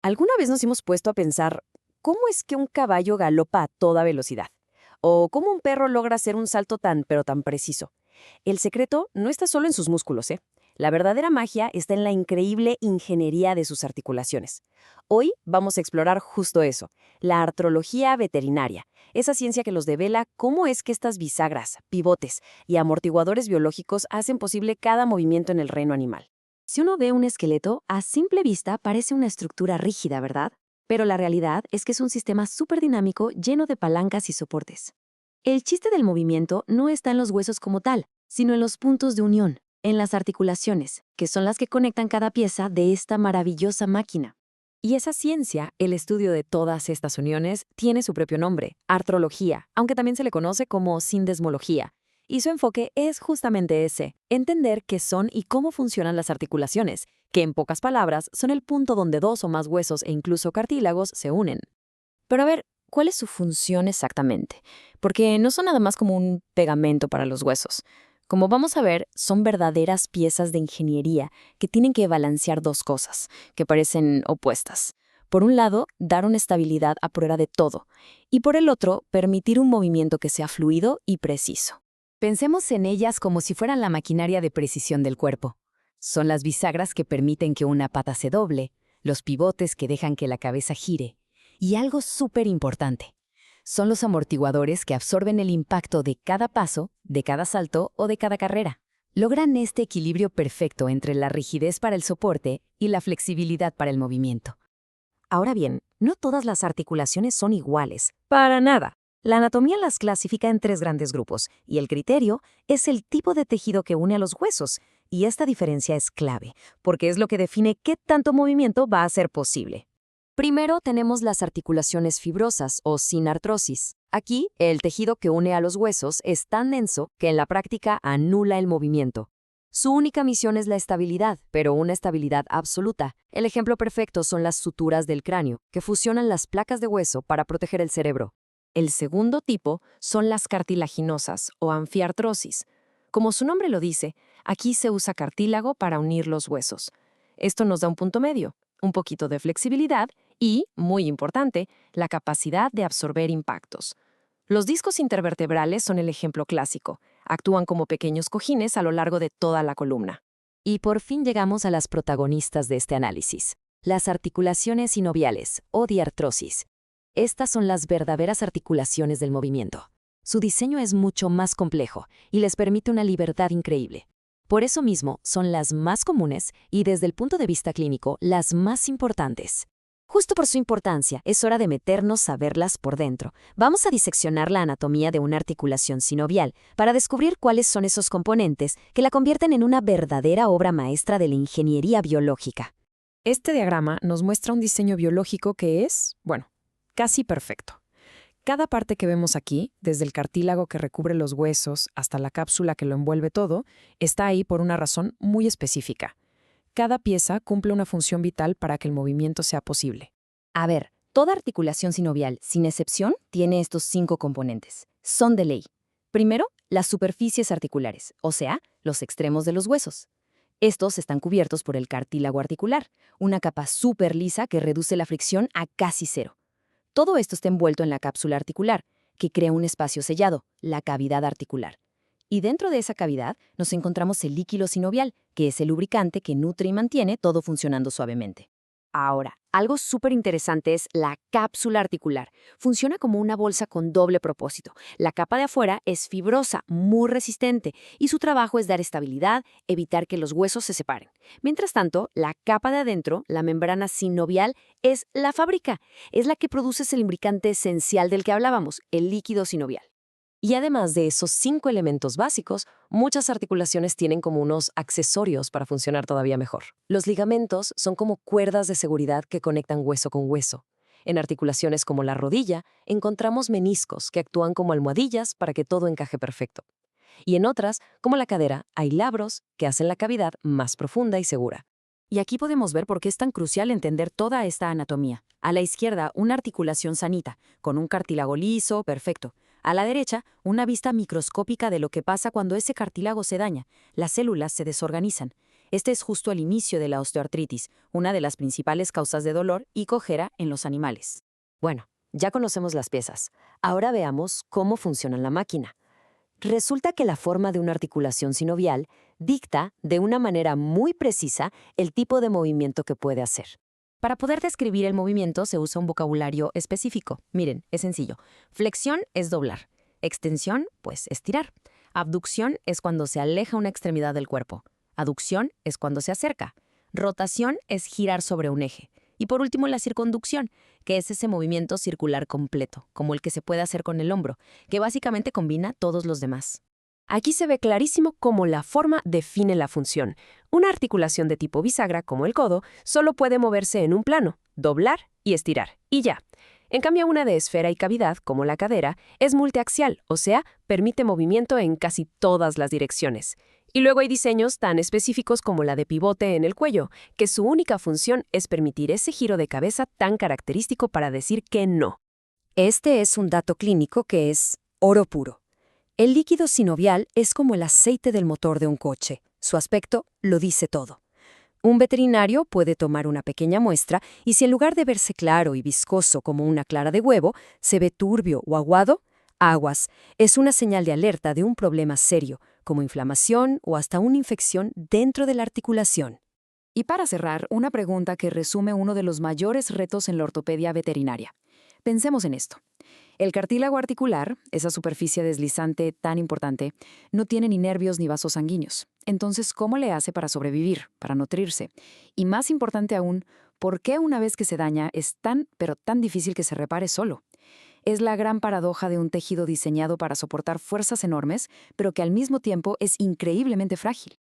¿Alguna vez nos hemos puesto a pensar cómo es que un caballo galopa a toda velocidad? ¿O cómo un perro logra hacer un salto pero tan preciso? El secreto no está solo en sus músculos, ¿eh? La verdadera magia está en la increíble ingeniería de sus articulaciones. Hoy vamos a explorar justo eso, la artrología veterinaria, esa ciencia que nos devela cómo es que estas bisagras, pivotes y amortiguadores biológicos hacen posible cada movimiento en el reino animal. Si uno ve un esqueleto, a simple vista parece una estructura rígida, ¿verdad? Pero la realidad es que es un sistema súper dinámico lleno de palancas y soportes. El chiste del movimiento no está en los huesos como tal, sino en los puntos de unión, en las articulaciones, que son las que conectan cada pieza de esta maravillosa máquina. Y esa ciencia, el estudio de todas estas uniones, tiene su propio nombre, artrología, aunque también se le conoce como sindesmología. Y su enfoque es justamente ese, entender qué son y cómo funcionan las articulaciones, que en pocas palabras son el punto donde dos o más huesos e incluso cartílagos se unen. Pero a ver, ¿cuál es su función exactamente? Porque no son nada más como un pegamento para los huesos. Como vamos a ver, son verdaderas piezas de ingeniería que tienen que balancear dos cosas, que parecen opuestas. Por un lado, dar una estabilidad a prueba de todo, y por el otro, permitir un movimiento que sea fluido y preciso. Pensemos en ellas como si fueran la maquinaria de precisión del cuerpo. Son las bisagras que permiten que una pata se doble, los pivotes que dejan que la cabeza gire, y algo súper importante. Son los amortiguadores que absorben el impacto de cada paso, de cada salto o de cada carrera. Logran este equilibrio perfecto entre la rigidez para el soporte y la flexibilidad para el movimiento. Ahora bien, no todas las articulaciones son iguales. Para nada. La anatomía las clasifica en tres grandes grupos, y el criterio es el tipo de tejido que une a los huesos. Y esta diferencia es clave, porque es lo que define qué tanto movimiento va a ser posible. Primero tenemos las articulaciones fibrosas o sin artrosis. Aquí, el tejido que une a los huesos es tan denso que en la práctica anula el movimiento. Su única misión es la estabilidad, pero una estabilidad absoluta. El ejemplo perfecto son las suturas del cráneo, que fusionan las placas de hueso para proteger el cerebro. El segundo tipo son las cartilaginosas o anfiartrosis. Como su nombre lo dice, aquí se usa cartílago para unir los huesos. Esto nos da un punto medio, un poquito de flexibilidad y, muy importante, la capacidad de absorber impactos. Los discos intervertebrales son el ejemplo clásico. Actúan como pequeños cojines a lo largo de toda la columna. Y por fin llegamos a las protagonistas de este análisis, las articulaciones sinoviales o diartrosis. Estas son las verdaderas articulaciones del movimiento. Su diseño es mucho más complejo y les permite una libertad increíble. Por eso mismo, son las más comunes y, desde el punto de vista clínico, las más importantes. Justo por su importancia, es hora de meternos a verlas por dentro. Vamos a diseccionar la anatomía de una articulación sinovial para descubrir cuáles son esos componentes que la convierten en una verdadera obra maestra de la ingeniería biológica. Este diagrama nos muestra un diseño biológico que es, bueno, casi perfecto. Cada parte que vemos aquí, desde el cartílago que recubre los huesos hasta la cápsula que lo envuelve todo, está ahí por una razón muy específica. Cada pieza cumple una función vital para que el movimiento sea posible. A ver, toda articulación sinovial, sin excepción, tiene estos 5 componentes. Son de ley. Primero, las superficies articulares, o sea, los extremos de los huesos. Estos están cubiertos por el cartílago articular, una capa súper lisa que reduce la fricción a casi cero. Todo esto está envuelto en la cápsula articular, que crea un espacio sellado, la cavidad articular. Y dentro de esa cavidad nos encontramos el líquido sinovial, que es el lubricante que nutre y mantiene todo funcionando suavemente. Ahora, algo súper interesante es la cápsula articular. Funciona como una bolsa con doble propósito. La capa de afuera es fibrosa, muy resistente, y su trabajo es dar estabilidad, evitar que los huesos se separen. Mientras tanto, la capa de adentro, la membrana sinovial, es la fábrica. Es la que produce ese lubricante esencial del que hablábamos, el líquido sinovial. Y además de esos 5 elementos básicos, muchas articulaciones tienen como unos accesorios para funcionar todavía mejor. Los ligamentos son como cuerdas de seguridad que conectan hueso con hueso. En articulaciones como la rodilla, encontramos meniscos que actúan como almohadillas para que todo encaje perfecto. Y en otras, como la cadera, hay labros que hacen la cavidad más profunda y segura. Y aquí podemos ver por qué es tan crucial entender toda esta anatomía. A la izquierda, una articulación sanita, con un cartílago liso, perfecto. A la derecha, una vista microscópica de lo que pasa cuando ese cartílago se daña. Las células se desorganizan. Este es justo el inicio de la osteoartritis, una de las principales causas de dolor y cojera en los animales. Bueno, ya conocemos las piezas. Ahora veamos cómo funciona la máquina. Resulta que la forma de una articulación sinovial dicta, de una manera muy precisa, el tipo de movimiento que puede hacer. Para poder describir el movimiento se usa un vocabulario específico. Miren, es sencillo. Flexión es doblar. Extensión, pues estirar. Abducción es cuando se aleja una extremidad del cuerpo. Aducción es cuando se acerca. Rotación es girar sobre un eje. Y por último, la circunducción, que es ese movimiento circular completo, como el que se puede hacer con el hombro, que básicamente combina todos los demás. Aquí se ve clarísimo cómo la forma define la función. Una articulación de tipo bisagra, como el codo, solo puede moverse en un plano, doblar y estirar, y ya. En cambio, una de esfera y cavidad, como la cadera, es multiaxial, o sea, permite movimiento en casi todas las direcciones. Y luego hay diseños tan específicos como la de pivote en el cuello, que su única función es permitir ese giro de cabeza tan característico para decir que no. Este es un dato clínico que es oro puro. El líquido sinovial es como el aceite del motor de un coche. Su aspecto lo dice todo. Un veterinario puede tomar una pequeña muestra y si en lugar de verse claro y viscoso como una clara de huevo, se ve turbio o aguado, aguas, es una señal de alerta de un problema serio, como inflamación o hasta una infección dentro de la articulación. Y para cerrar, una pregunta que resume uno de los mayores retos en la ortopedia veterinaria. Pensemos en esto. El cartílago articular, esa superficie deslizante tan importante, no tiene ni nervios ni vasos sanguíneos. Entonces, ¿cómo le hace para sobrevivir, para nutrirse? Y más importante aún, ¿por qué una vez que se daña es tan, pero tan difícil que se repare solo? Es la gran paradoja de un tejido diseñado para soportar fuerzas enormes, pero que al mismo tiempo es increíblemente frágil.